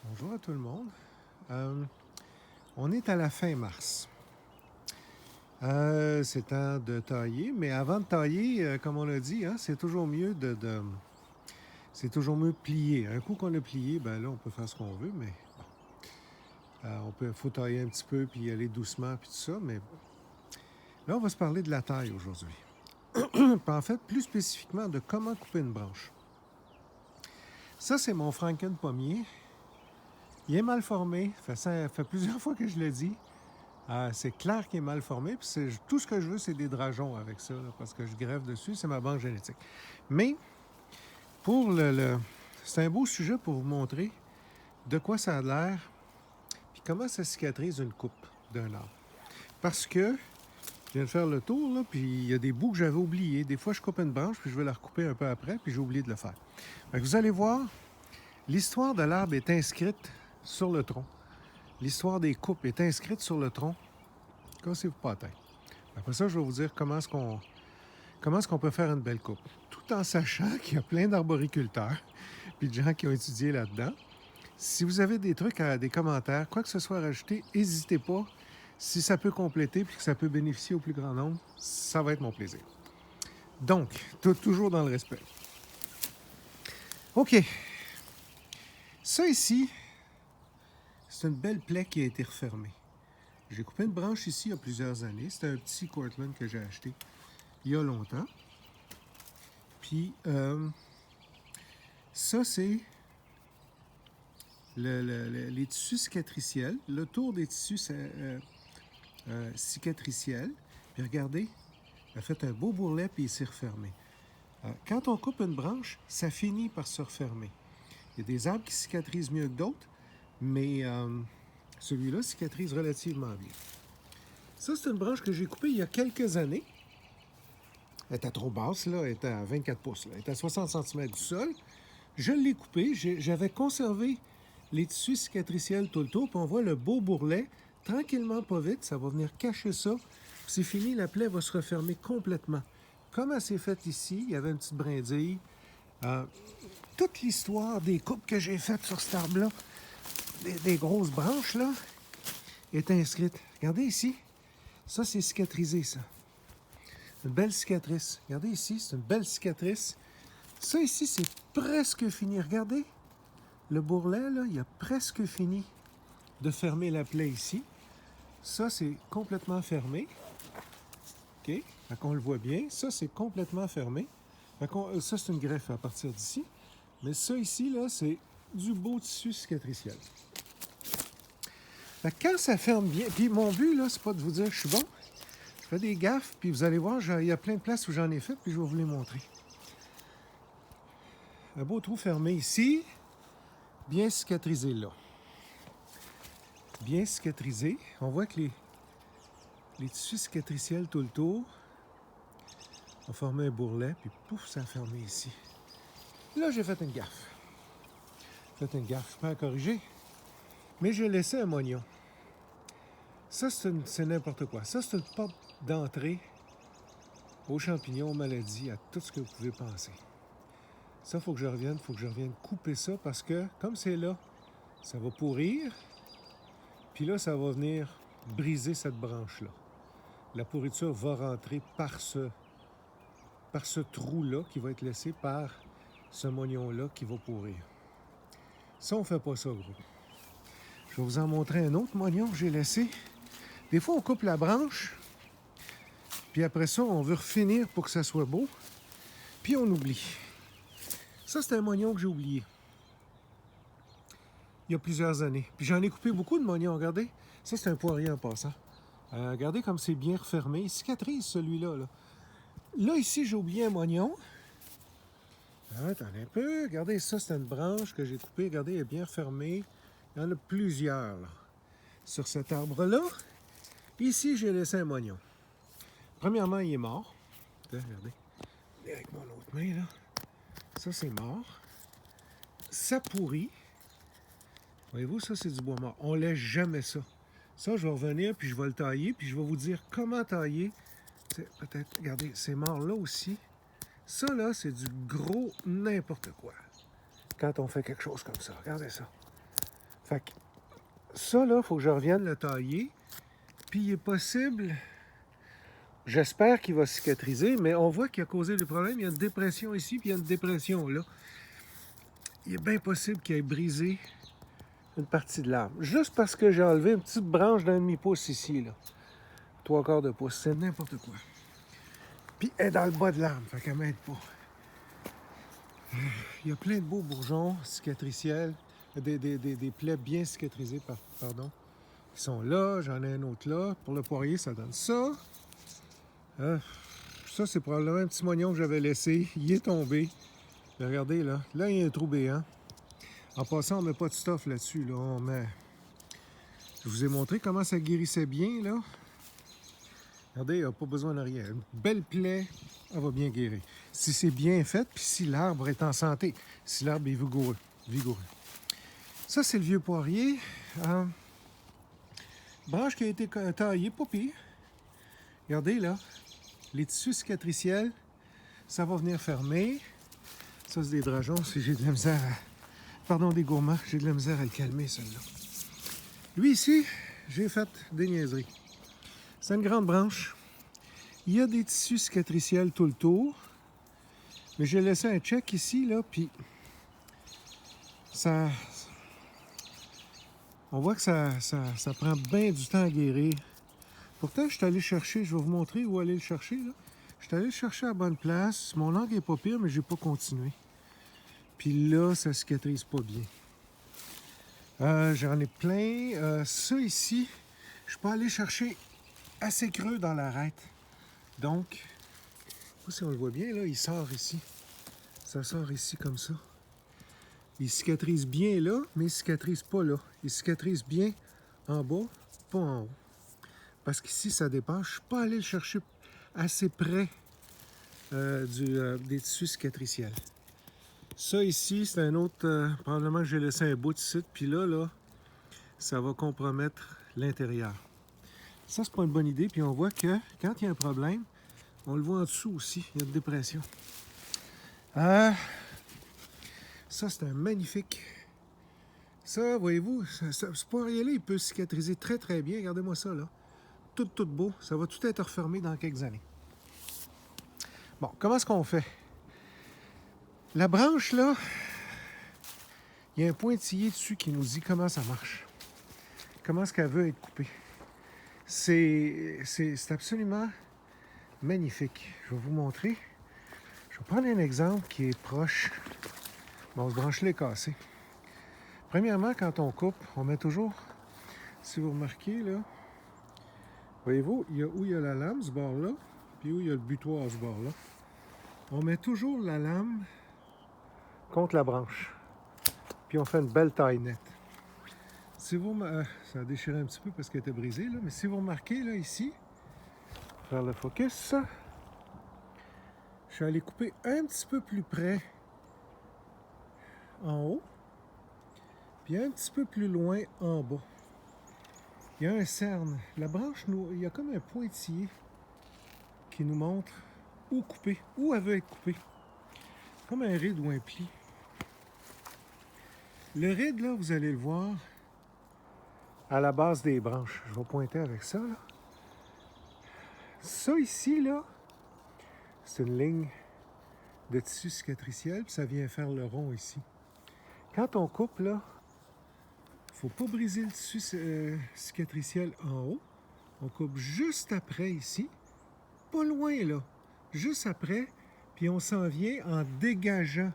Bonjour à tout le monde. On est à la fin mars. C'est temps de tailler, mais avant de tailler, comme on l'a dit, hein, c'est toujours mieux c'est toujours mieux de plier. Un coup qu'on a plié, ben là, on peut faire ce qu'on veut, mais faut tailler un petit peu, puis y aller doucement, puis tout ça, mais là, on va se parler de la taille aujourd'hui. En fait, plus spécifiquement, de comment couper une branche. Ça, c'est mon Franken pommier. Il est mal formé. Ça fait plusieurs fois que je le dis. C'est clair qu'il est mal formé. Puis tout ce que je veux, c'est des drageons avec ça, là, parce que je greffe dessus. C'est ma banque génétique. Mais pour c'est un beau sujet pour vous montrer de quoi ça a l'air, puis comment ça cicatrise une coupe d'un arbre. Parce que je viens de faire le tour, là, puis il y a des bouts que j'avais oubliés. Des fois, je coupe une branche, puis je vais la recouper un peu après, puis j'ai oublié de le faire. Fait que vous allez voir, l'histoire de l'arbre est inscrite sur le tronc. L'histoire des coupes est inscrite sur le tronc. Cassez-vous pas la tête. Après ça, je vais vous dire comment est-ce qu'on peut faire une belle coupe. Tout en sachant qu'il y a plein d'arboriculteurs puis de gens qui ont étudié là-dedans. Si vous avez des trucs, des commentaires, quoi que ce soit à rajouter, n'hésitez pas. Si ça peut compléter puis que ça peut bénéficier au plus grand nombre, ça va être mon plaisir. Donc, toujours dans le respect. OK. Ça ici, c'est une belle plaie qui a été refermée. J'ai coupé une branche ici il y a plusieurs années. C'était un petit Cortland que j'ai acheté il y a longtemps. Puis, ça, c'est les tissus cicatriciels, le tour des tissus cicatriciels. Puis regardez, elle a fait un beau bourrelet puis il s'est refermé. Quand on coupe une branche, ça finit par se refermer. Il y a des arbres qui cicatrisent mieux que d'autres, mais celui-là cicatrise relativement bien. Ça, c'est une branche que j'ai coupée il y a quelques années. Elle était trop basse, là. Elle était à 24 pouces. Là. Elle était à 60 cm du sol. Je l'ai coupée. J'avais conservé les tissus cicatriciels tout le tour. Puis on voit le beau bourrelet. Tranquillement, pas vite, ça va venir cacher ça. Puis c'est fini, la plaie va se refermer complètement. Comme elle s'est faite ici, il y avait une petite brindille. Toute l'histoire des coupes que j'ai faites sur cet arbre-là, des grosses branches, là, est inscrite. Regardez ici. Ça, c'est cicatrisé, ça. Une belle cicatrice. Regardez ici, c'est une belle cicatrice. Ça ici, c'est presque fini. Regardez, le bourrelet, là, il a presque fini de fermer la plaie ici. Ça, c'est complètement fermé. OK? Fait qu'on le voit bien. Ça, c'est complètement fermé. Ça, c'est une greffe à partir d'ici. Mais ça ici, là, c'est du beau tissu cicatriciel. Fait que quand ça ferme bien... Puis mon but, là, c'est pas de vous dire que je suis bon. Je fais des gaffes, puis vous allez voir, il y a plein de places où j'en ai fait, puis je vais vous les montrer. Un beau trou fermé ici, bien cicatrisé là. Bien cicatrisé. On voit que les tissus cicatriciels tout le tour ont formé un bourrelet, puis pouf, ça a fermé ici. Là, j'ai fait une gaffe. J'ai fait une gaffe, je peux en corriger. Mais j'ai laissé un moignon. Ça, c'est n'importe quoi. Ça, c'est une porte d'entrée aux champignons, aux maladies, à tout ce que vous pouvez penser. Ça, il faut que je revienne couper ça parce que, comme c'est là, ça va pourrir. Puis là, ça va venir briser cette branche-là. La pourriture va rentrer par ce trou-là qui va être laissé par ce moignon-là qui va pourrir. Ça, on ne fait pas ça, gros. Je vais vous en montrer un autre moignon que j'ai laissé. Des fois, on coupe la branche, puis après ça, on veut refinir pour que ça soit beau, puis on oublie. Ça, c'est un moignon que j'ai oublié. Il y a plusieurs années. Puis j'en ai coupé beaucoup de moignons, regardez. Ça, c'est un poirier en passant. Regardez comme c'est bien refermé. Il cicatrise, celui-là. Là, ici, j'ai oublié un moignon. Attendez un peu. Regardez, ça, c'est une branche que j'ai coupée. Regardez, elle est bien refermée. Il y en a plusieurs, là, sur cet arbre-là. Ici, j'ai laissé un moignon. Premièrement, il est mort. Regardez. Avec mon autre main, là. Ça, c'est mort. Ça pourrit. Voyez-vous, ça, c'est du bois mort. On ne laisse jamais ça. Ça, je vais revenir, puis je vais le tailler, puis je vais vous dire comment tailler. Peut-être, regardez, c'est mort là aussi. Ça, là, c'est du gros n'importe quoi. Quand on fait quelque chose comme ça. Regardez ça. Fait que ça, là, il faut que je revienne le tailler. Puis il est possible, j'espère qu'il va cicatriser, mais on voit qu'il a causé le problème. Il y a une dépression ici, puis il y a une dépression là. Il est bien possible qu'il ait brisé une partie de l'arbre. Juste parce que j'ai enlevé une petite branche d'un demi-pouce ici, là. 3/4 de pouce, c'est n'importe quoi. Puis elle est dans le bas de l'arbre, fait qu'elle m'aide pas. Il y a plein de beaux bourgeons cicatriciels, des plaies bien cicatrisées, pardon, qui sont là. J'en ai un autre là. Pour le poirier, ça donne ça. Ça, c'est probablement un petit moignon que j'avais laissé. Il est tombé. Regardez, là. Là, il y a un trou béant. En passant, on ne met pas de stuff là-dessus. Là. On met... Je vous ai montré comment ça guérissait bien, là. Regardez, il n'y a pas besoin de rien. Une belle plaie, elle va bien guérir. Si c'est bien fait, puis si l'arbre est en santé, si l'arbre est vigoureux. Ça, c'est le vieux poirier. Branche qui a été taillée, pas pire. Regardez, là. Les tissus cicatriciels, ça va venir fermer. Ça, c'est des drageons. Si j'ai de la misère à... Pardon, des gourmands. J'ai de la misère à le calmer, celui-là. Lui, ici, j'ai fait des niaiseries. C'est une grande branche. Il y a des tissus cicatriciels tout le tour. Mais j'ai laissé un check ici, là, puis ça... On voit que ça prend bien du temps à guérir. Pourtant, je suis allé chercher, je vais vous montrer où aller le chercher, là. Je suis allé le chercher à la bonne place. Mon langue est pas pire, mais j'ai pas continué. Puis là, ça cicatrise pas bien. J'en ai plein. Ça ici, je peux aller chercher assez creux dans l'arête. Donc, je sais pas si on le voit bien, là, il sort ici. Ça sort ici comme ça. Il cicatrise bien là, mais il cicatrise pas là. Il cicatrise bien en bas, pas en haut. Parce qu'ici, ça dépasse. Je suis pas allé le chercher assez près des tissus cicatriciels. Ça ici, c'est un autre... probablement que j'ai laissé un bout de site, puis là, ça va compromettre l'intérieur. Ça, c'est pas une bonne idée, puis on voit que quand il y a un problème, on le voit en dessous aussi, il y a une dépression. Ça, c'est un magnifique... Ça, voyez-vous, ce poirier-là, il peut cicatriser très, très bien. Regardez-moi ça, là. Tout beau. Ça va tout être refermé dans quelques années. Bon, comment est-ce qu'on fait? La branche, là, il y a un pointillé dessus qui nous dit comment ça marche. Comment est-ce qu'elle veut être coupée. C'est absolument magnifique. Je vais vous montrer. Je vais prendre un exemple qui est proche. Bon, ce branche-là est cassé. Premièrement, quand on coupe, on met toujours, si vous remarquez, là, voyez-vous, où il y a la lame, ce bord-là, puis où il y a le butoir, ce bord-là. On met toujours la lame contre la branche. Puis on fait une belle taille nette. Si vous... ça a déchiré un petit peu parce qu'elle était brisée, là, mais si vous remarquez, là, ici, faire le focus, je suis allé couper un petit peu plus près en haut, puis un petit peu plus loin en bas. Il y a un cerne. La branche, il y a comme un pointillé qui nous montre où couper, où elle veut être coupée. Comme un ride ou un pli. Le ride, là, vous allez le voir à la base des branches. Je vais pointer avec ça, là. Ça ici, là, c'est une ligne de tissu cicatriciel, puis ça vient faire le rond ici. Quand on coupe, là, il ne faut pas briser le tissu cicatriciel en haut. On coupe juste après ici, pas loin, là, juste après, puis on s'en vient en dégageant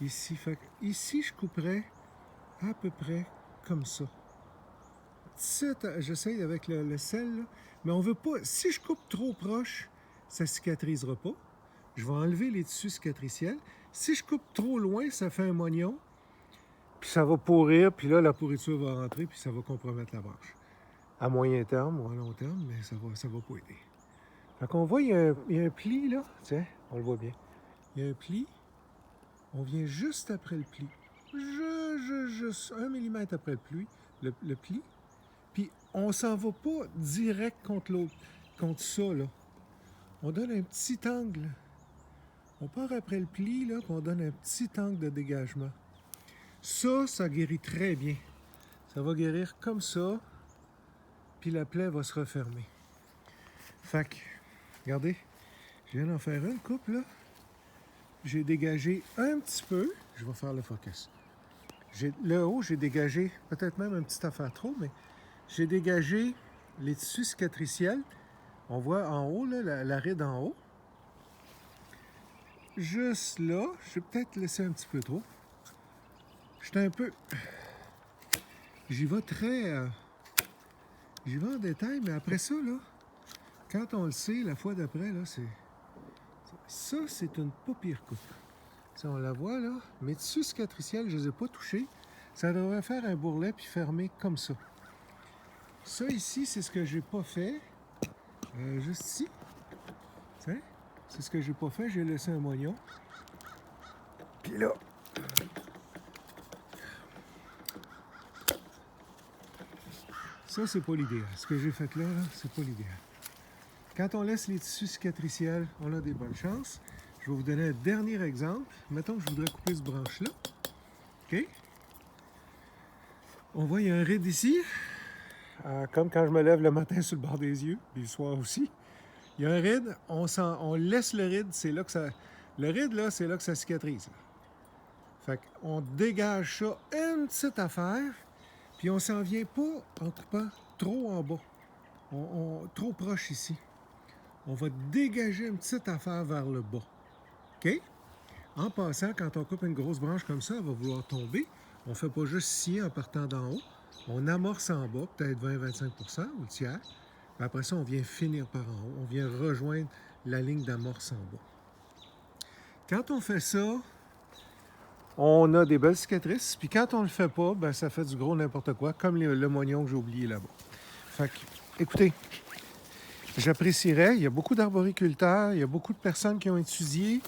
ici. Fait que ici, je couperais à peu près comme ça. J'essaye avec le sel, là, mais on veut pas... Si je coupe trop proche, ça cicatrisera pas. Je vais enlever les tissus cicatriciels. Si je coupe trop loin, ça fait un moignon, puis ça va pourrir, puis là, la pourriture va rentrer, puis ça va compromettre la branche. À moyen terme ou à long terme, mais ça va pas aider. Fait qu'on voit, il y a un pli, là. Tiens, on le voit bien. Il y a un pli. On vient juste après le pli. Juste 1 mm après le pli. Puis on s'en va pas direct contre l'autre, contre ça, là. On donne un petit angle. On part après le pli, là, puis on donne un petit angle de dégagement. Ça guérit très bien. Ça va guérir comme ça, puis la plaie va se refermer. Fait que, regardez, je viens d'en faire une coupe là. J'ai dégagé un petit peu. Je vais faire le focus. Le haut, j'ai dégagé peut-être même un petit affaire trop, mais j'ai dégagé les tissus cicatriciels. On voit en haut, là, la ride en haut. Juste là, j'ai peut-être laissé un petit peu trop. J'étais un peu... J'y vais très... J'y vais en détail, mais après ça, là, quand on le sait, la fois d'après, là, c'est... Ça, c'est une pas pire coupe. Si on la voit, là, mes tissus cicatriciels, je ne les ai pas touchés. Ça devrait faire un bourrelet puis fermer comme ça. Ça ici, c'est ce que j'ai pas fait. Juste ici. Tiens, c'est ce que j'ai pas fait. J'ai laissé un moignon. Puis là... Ça, c'est pas l'idéal. Ce que j'ai fait là, c'est pas l'idéal. Quand on laisse les tissus cicatriciels, on a des bonnes chances. Je vais vous donner un dernier exemple. Mettons que je voudrais couper ce branche-là. OK? On voit, il y a un ride ici. Comme quand je me lève le matin sur le bord des yeux, puis le soir aussi. Il y a un ride, on laisse le ride, c'est là que ça... Le ride, là, c'est là que ça cicatrise. Là. Fait qu'on dégage ça, une petite affaire, puis on s'en vient pas en coupant trop en bas. Trop proche ici. On va dégager une petite affaire vers le bas. OK? En passant, quand on coupe une grosse branche comme ça, elle va vouloir tomber. On ne fait pas juste scier en partant d'en haut. On amorce en bas, peut-être 20-25 ou le tiers. Puis après ça, on vient finir par en haut. On vient rejoindre la ligne d'amorce en bas. Quand on fait ça, on a des belles cicatrices. Puis quand on ne le fait pas, ben, ça fait du gros n'importe quoi, comme le moignon que j'ai oublié là-bas. Fait que, écoutez, j'apprécierais. Il y a beaucoup d'arboriculteurs, il y a beaucoup de personnes qui ont étudié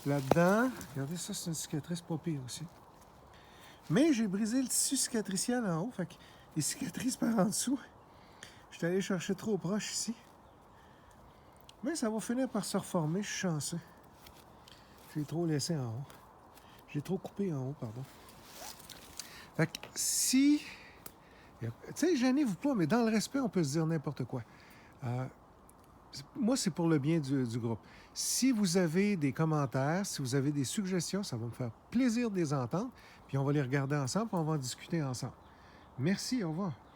là-dedans. Regardez ça, c'est une cicatrice pas pire aussi. Mais j'ai brisé le tissu cicatriciel en haut, fait que les cicatrices par en dessous. Je suis allé chercher trop proche ici. Mais ça va finir par se reformer, je suis chanceux. J'ai trop laissé en haut. J'ai trop coupé en haut, pardon. Fait que si... Tu sais, gênez-vous pas, mais dans le respect, on peut se dire n'importe quoi. Moi, c'est pour le bien du groupe. Si vous avez des commentaires, si vous avez des suggestions, ça va me faire plaisir de les entendre. Puis on va les regarder ensemble, puis on va en discuter ensemble. Merci, au revoir.